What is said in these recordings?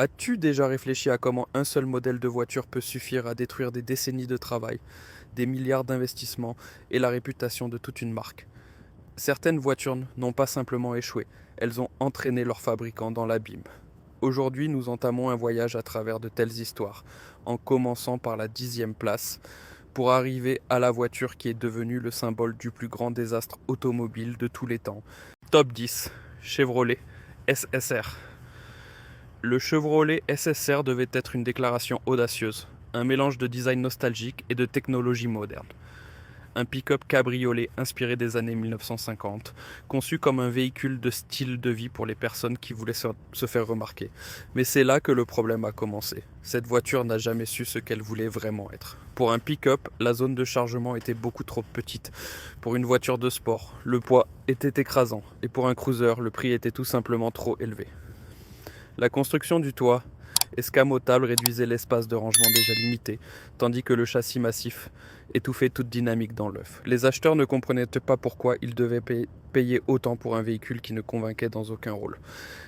As-tu déjà réfléchi à comment un seul modèle de voiture peut suffire à détruire des décennies de travail, des milliards d'investissements et la réputation de toute une marque? Certaines voitures n'ont pas simplement échoué, elles ont entraîné leurs fabricants dans l'abîme. Aujourd'hui, nous entamons un voyage à travers de telles histoires, en commençant par la 10e place, pour arriver à la voiture qui est devenue le symbole du plus grand désastre automobile de tous les temps. Top 10, Chevrolet SSR. Le Chevrolet SSR devait être une déclaration audacieuse, un mélange de design nostalgique et de technologie moderne. Un pick-up cabriolet inspiré des années 1950, conçu comme un véhicule de style de vie pour les personnes qui voulaient se faire remarquer. Mais c'est là que le problème a commencé. Cette voiture n'a jamais su ce qu'elle voulait vraiment être. Pour un pick-up, la zone de chargement était beaucoup trop petite. Pour une voiture de sport, le poids était écrasant. Et pour un cruiser, le prix était tout simplement trop élevé. La construction du toit escamotable réduisait l'espace de rangement déjà limité, tandis que le châssis massif étouffait toute dynamique dans l'œuf. Les acheteurs ne comprenaient pas pourquoi ils devaient payer autant pour un véhicule qui ne convainquait dans aucun rôle.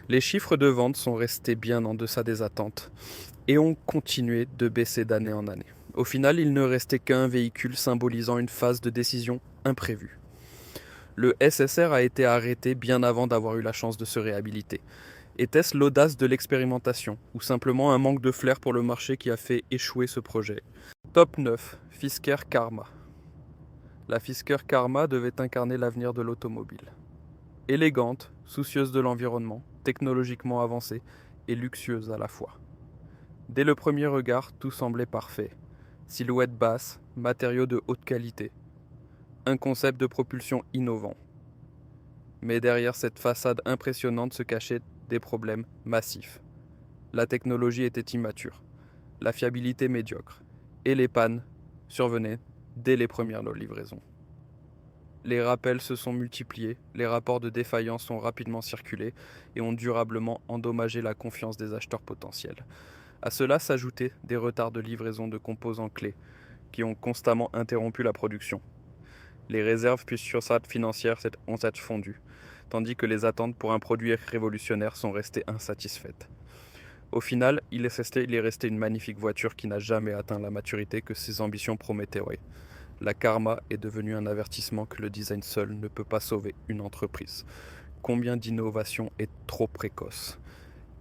Les chiffres de vente sont restés bien en deçà des attentes et ont continué de baisser d'année en année. Au final, il ne restait qu'un véhicule symbolisant une phase de décision imprévue. Le SSR a été arrêté bien avant d'avoir eu la chance de se réhabiliter. Était-ce l'audace de l'expérimentation, ou simplement un manque de flair pour le marché qui a fait échouer ce projet? Top 9, Fisker Karma. La Fisker Karma devait incarner l'avenir de l'automobile. Élégante, soucieuse de l'environnement, technologiquement avancée et luxueuse à la fois. Dès le premier regard, tout semblait parfait. Silhouette basse, matériaux de haute qualité. Un concept de propulsion innovant. Mais derrière cette façade impressionnante se cachaient des problèmes massifs. La technologie était immature, la fiabilité médiocre, et les pannes survenaient dès les premières livraisons. Les rappels se sont multipliés, les rapports de défaillance ont rapidement circulé et ont durablement endommagé la confiance des acheteurs potentiels. À cela s'ajoutaient des retards de livraison de composants clés qui ont constamment interrompu la production. Les réserves puis sursades financières ont été fondues, tandis que les attentes pour un produit révolutionnaire sont restées insatisfaites. Au final, il est resté une magnifique voiture qui n'a jamais atteint la maturité que ses ambitions promettaient. Ouais. La Karma est devenue un avertissement que le design seul ne peut pas sauver une entreprise. Combien d'innovation est trop précoce?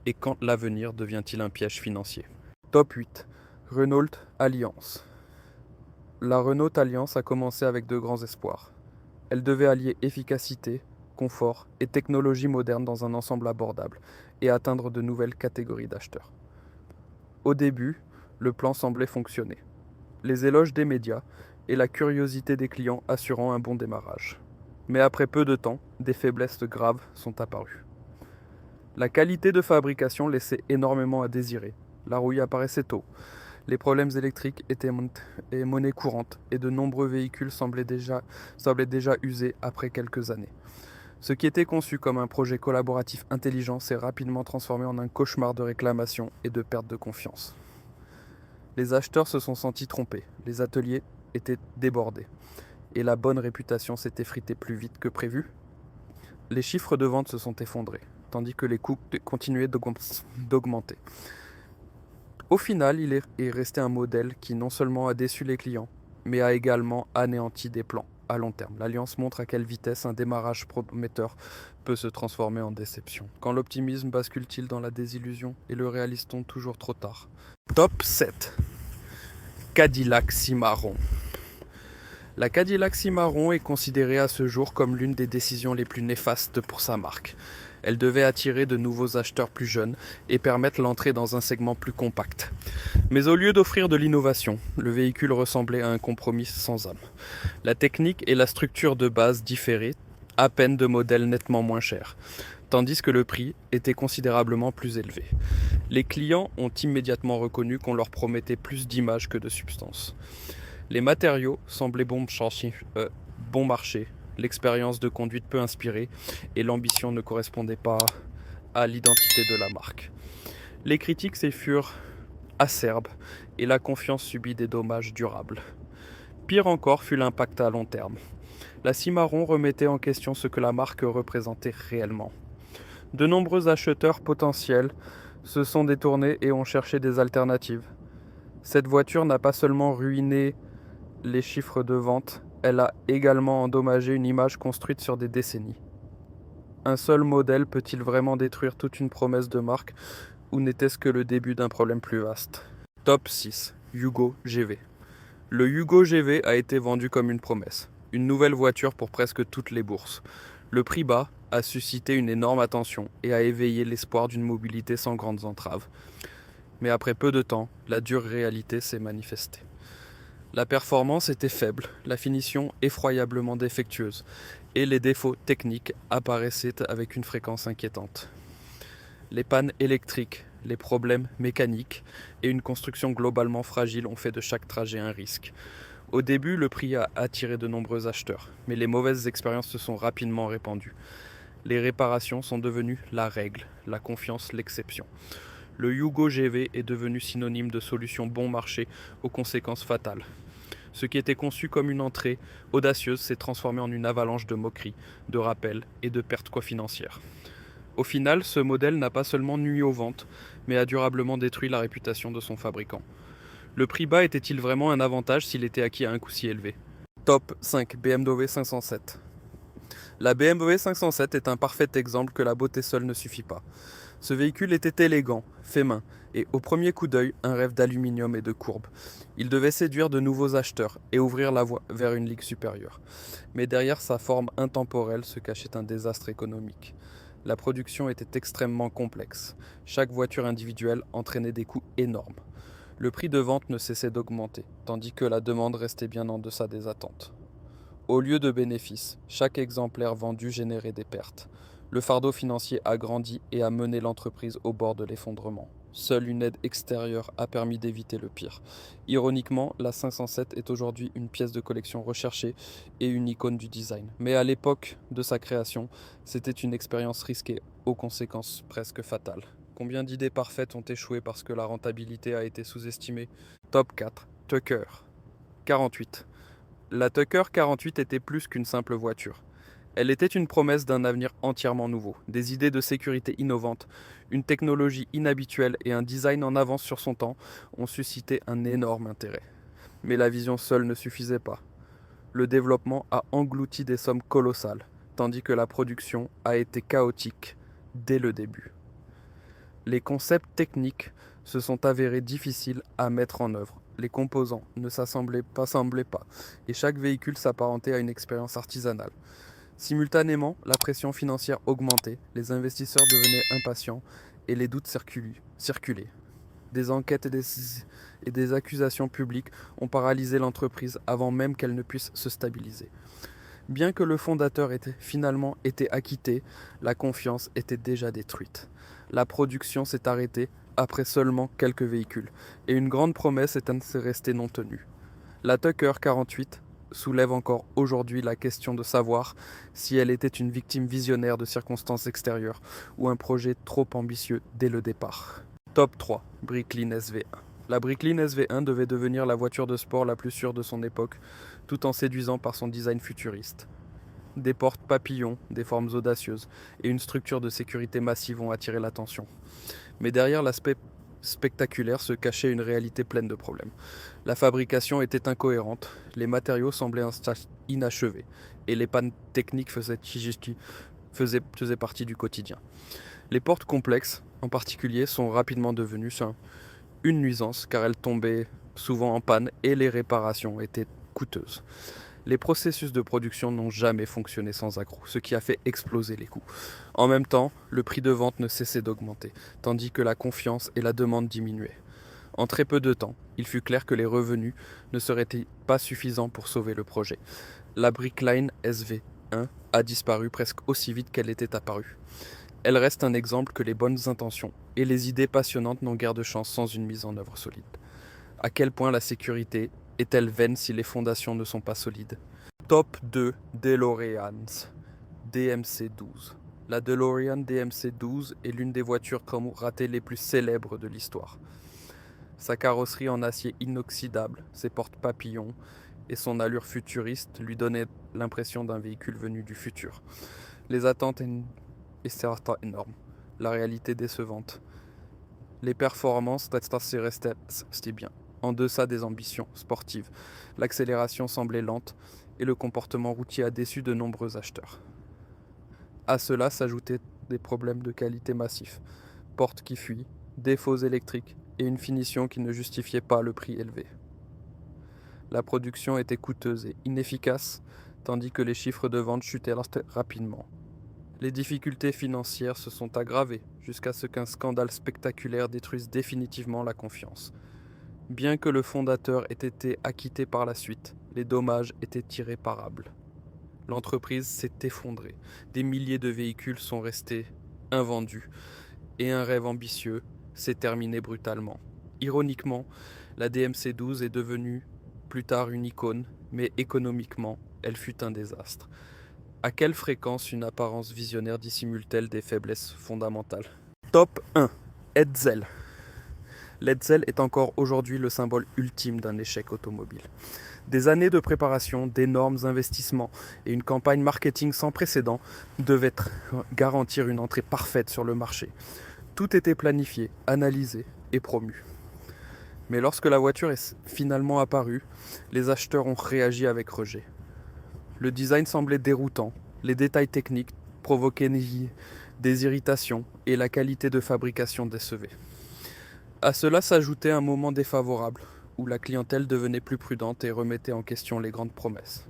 Et quand l'avenir devient-il un piège financier? Top 8. Renault Alliance. La Renault Alliance a commencé avec de grands espoirs. Elle devait allier efficacité, confort et technologie moderne dans un ensemble abordable et atteindre de nouvelles catégories d'acheteurs. Au début, le plan semblait fonctionner. Les éloges des médias et la curiosité des clients assurant un bon démarrage. Mais après peu de temps, des faiblesses graves sont apparues. La qualité de fabrication laissait énormément à désirer. La rouille apparaissait tôt. Les problèmes électriques étaient monnaie courante et de nombreux véhicules semblaient déjà usés après quelques années. Ce qui était conçu comme un projet collaboratif intelligent s'est rapidement transformé en un cauchemar de réclamation et de perte de confiance. Les acheteurs se sont sentis trompés, les ateliers étaient débordés, et la bonne réputation s'est effritée plus vite que prévu. Les chiffres de vente se sont effondrés, tandis que les coûts continuaient d'augmenter. Au final, il est resté un modèle qui non seulement a déçu les clients, mais a également anéanti des plans à long terme. L'Alliance montre à quelle vitesse un démarrage prometteur peut se transformer en déception. Quand l'optimisme bascule-t-il dans la désillusion et le réalise-t-on toujours trop tard? Top 7. Cadillac Cimarron. La Cadillac Cimarron est considérée à ce jour comme l'une des décisions les plus néfastes pour sa marque. Elle devait attirer de nouveaux acheteurs plus jeunes et permettre l'entrée dans un segment plus compact. Mais au lieu d'offrir de l'innovation, le véhicule ressemblait à un compromis sans âme. La technique et la structure de base différaient à peine de modèles nettement moins chers, tandis que le prix était considérablement plus élevé. Les clients ont immédiatement reconnu qu'on leur promettait plus d'image que de substance. Les matériaux semblaient bon marché, l'expérience de conduite peu inspirée et l'ambition ne correspondaient pas à l'identité de la marque. Les critiques furent acerbes et la confiance subit des dommages durables. Pire encore fut l'impact à long terme. La Cimarron remettait en question ce que la marque représentait réellement. De nombreux acheteurs potentiels se sont détournés et ont cherché des alternatives. Cette voiture n'a pas seulement ruiné les chiffres de vente, elle a également endommagé une image construite sur des décennies. Un seul modèle peut-il vraiment détruire toute une promesse de marque, ou n'était-ce que le début d'un problème plus vaste? Top 6. Yugo GV. Le Yugo GV a été vendu comme une promesse, une nouvelle voiture pour presque toutes les bourses. Le prix bas a suscité une énorme attention et a éveillé l'espoir d'une mobilité sans grandes entraves. Mais après peu de temps, la dure réalité s'est manifestée. La performance était faible, la finition effroyablement défectueuse, et les défauts techniques apparaissaient avec une fréquence inquiétante. Les pannes électriques, les problèmes mécaniques et une construction globalement fragile ont fait de chaque trajet un risque. Au début, le prix a attiré de nombreux acheteurs, mais les mauvaises expériences se sont rapidement répandues. Les réparations sont devenues la règle, la confiance l'exception. Le Yugo GV est devenu synonyme de solution bon marché aux conséquences fatales. Ce qui était conçu comme une entrée audacieuse s'est transformé en une avalanche de moqueries, de rappels et de pertes financières. Au final, ce modèle n'a pas seulement nui aux ventes, mais a durablement détruit la réputation de son fabricant. Le prix bas était-il vraiment un avantage s'il était acquis à un coût si élevé? Top 5. BMW 507. La BMW 507 est un parfait exemple que la beauté seule ne suffit pas. Ce véhicule était élégant, fait main, et au premier coup d'œil, un rêve d'aluminium et de courbe. Il devait séduire de nouveaux acheteurs et ouvrir la voie vers une ligue supérieure. Mais derrière sa forme intemporelle se cachait un désastre économique. La production était extrêmement complexe. Chaque voiture individuelle entraînait des coûts énormes. Le prix de vente ne cessait d'augmenter, tandis que la demande restait bien en deçà des attentes. Au lieu de bénéfices, chaque exemplaire vendu générait des pertes. Le fardeau financier a grandi et a mené l'entreprise au bord de l'effondrement. Seule une aide extérieure a permis d'éviter le pire. Ironiquement, la 507 est aujourd'hui une pièce de collection recherchée et une icône du design. Mais à l'époque de sa création, c'était une expérience risquée, aux conséquences presque fatales. Combien d'idées parfaites ont échoué parce que la rentabilité a été sous-estimée? Top 4. Tucker 48. La Tucker 48 était plus qu'une simple voiture. Elle était une promesse d'un avenir entièrement nouveau, des idées de sécurité innovantes, une technologie inhabituelle et un design en avance sur son temps ont suscité un énorme intérêt. Mais la vision seule ne suffisait pas. Le développement a englouti des sommes colossales, tandis que la production a été chaotique dès le début. Les concepts techniques se sont avérés difficiles à mettre en œuvre. Les composants ne s'assemblaient pas, et chaque véhicule s'apparentait à une expérience artisanale. Simultanément, la pression financière augmentait, les investisseurs devenaient impatients et les doutes circulaient. Des enquêtes et des accusations publiques ont paralysé l'entreprise avant même qu'elle ne puisse se stabiliser. Bien que le fondateur ait finalement été acquitté, la confiance était déjà détruite. La production s'est arrêtée après seulement quelques véhicules, et une grande promesse est restée non tenue. La Tucker 48 soulève encore aujourd'hui la question de savoir si elle était une victime visionnaire de circonstances extérieures ou un projet trop ambitieux dès le départ. Top 3. Bricklin SV1. La Bricklin SV1 devait devenir la voiture de sport la plus sûre de son époque, tout en séduisant par son design futuriste. Des portes papillons, des formes audacieuses et une structure de sécurité massive ont attiré l'attention. Mais derrière l'aspect spectaculaire se cachait une réalité pleine de problèmes. La fabrication était incohérente, les matériaux semblaient inachevés, et les pannes techniques faisaient partie du quotidien. Les portes complexes, en particulier, sont rapidement devenues une nuisance car elles tombaient souvent en panne et les réparations étaient coûteuses. Les processus de production n'ont jamais fonctionné sans accroc, ce qui a fait exploser les coûts. En même temps, le prix de vente ne cessait d'augmenter, tandis que la confiance et la demande diminuaient. En très peu de temps, il fut clair que les revenus ne seraient pas suffisants pour sauver le projet. La Brickline SV1 a disparu presque aussi vite qu'elle était apparue. Elle reste un exemple que les bonnes intentions et les idées passionnantes n'ont guère de chance sans une mise en œuvre solide. À quel point la sécurité est-elle vaine si les fondations ne sont pas solides? Top 2 DeLoreans DMC-12. La DeLorean DMC-12 est l'une des voitures ratées les plus célèbres de l'histoire. Sa carrosserie en acier inoxydable, ses portes papillons et son allure futuriste lui donnaient l'impression d'un véhicule venu du futur. Les attentes étaient énormes, la réalité décevante. Les performances restaient bien, en deçà des ambitions sportives. L'accélération semblait lente et le comportement routier a déçu de nombreux acheteurs. À cela s'ajoutaient des problèmes de qualité massifs, portes qui fuient, défauts électriques et une finition qui ne justifiait pas le prix élevé. La production était coûteuse et inefficace, tandis que les chiffres de vente chutaient rapidement. Les difficultés financières se sont aggravées jusqu'à ce qu'un scandale spectaculaire détruise définitivement la confiance. Bien que le fondateur ait été acquitté par la suite, les dommages étaient irréparables. L'entreprise s'est effondrée, des milliers de véhicules sont restés invendus, et un rêve ambitieux s'est terminé brutalement. Ironiquement, la DMC-12 est devenue plus tard une icône, mais économiquement, elle fut un désastre. À quelle fréquence une apparence visionnaire dissimule-t-elle des faiblesses fondamentales ? Top 1. Hetzel. L'Hetzel est encore aujourd'hui le symbole ultime d'un échec automobile. Des années de préparation, d'énormes investissements et une campagne marketing sans précédent devaient garantir une entrée parfaite sur le marché. Tout était planifié, analysé et promu. Mais lorsque la voiture est finalement apparue, les acheteurs ont réagi avec rejet. Le design semblait déroutant, les détails techniques provoquaient des irritations et la qualité de fabrication décevait. À cela s'ajoutait un moment défavorable, où la clientèle devenait plus prudente et remettait en question les grandes promesses.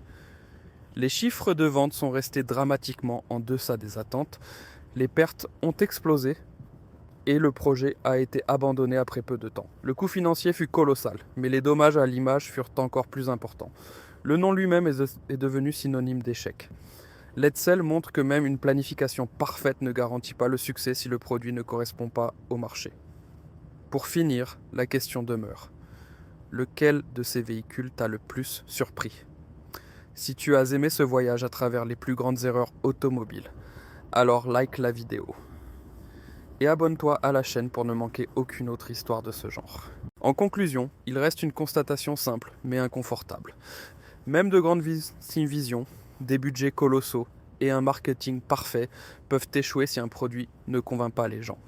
Les chiffres de vente sont restés dramatiquement en deçà des attentes, les pertes ont explosé et le projet a été abandonné après peu de temps. Le coût financier fut colossal, mais les dommages à l'image furent encore plus importants. Le nom lui-même est devenu synonyme d'échec. L'Hetzel montre que même une planification parfaite ne garantit pas le succès si le produit ne correspond pas au marché. Pour finir, la question demeure. Lequel de ces véhicules t'a le plus surpris ? Si tu as aimé ce voyage à travers les plus grandes erreurs automobiles, alors like la vidéo. Et abonne-toi à la chaîne pour ne manquer aucune autre histoire de ce genre. En conclusion, il reste une constatation simple mais inconfortable. Même de grandes visions, des budgets colossaux et un marketing parfait peuvent échouer si un produit ne convainc pas les gens.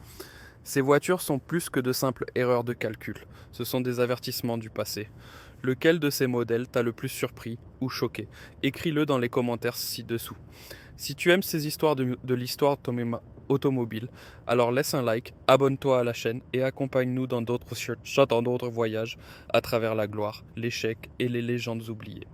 Ces voitures sont plus que de simples erreurs de calcul, ce sont des avertissements du passé. Lequel de ces modèles t'a le plus surpris ou choqué ? Écris-le dans les commentaires ci-dessous. Si tu aimes ces histoires de l'histoire automobile, alors laisse un like, abonne-toi à la chaîne et accompagne-nous dans d'autres voyages à travers la gloire, l'échec et les légendes oubliées.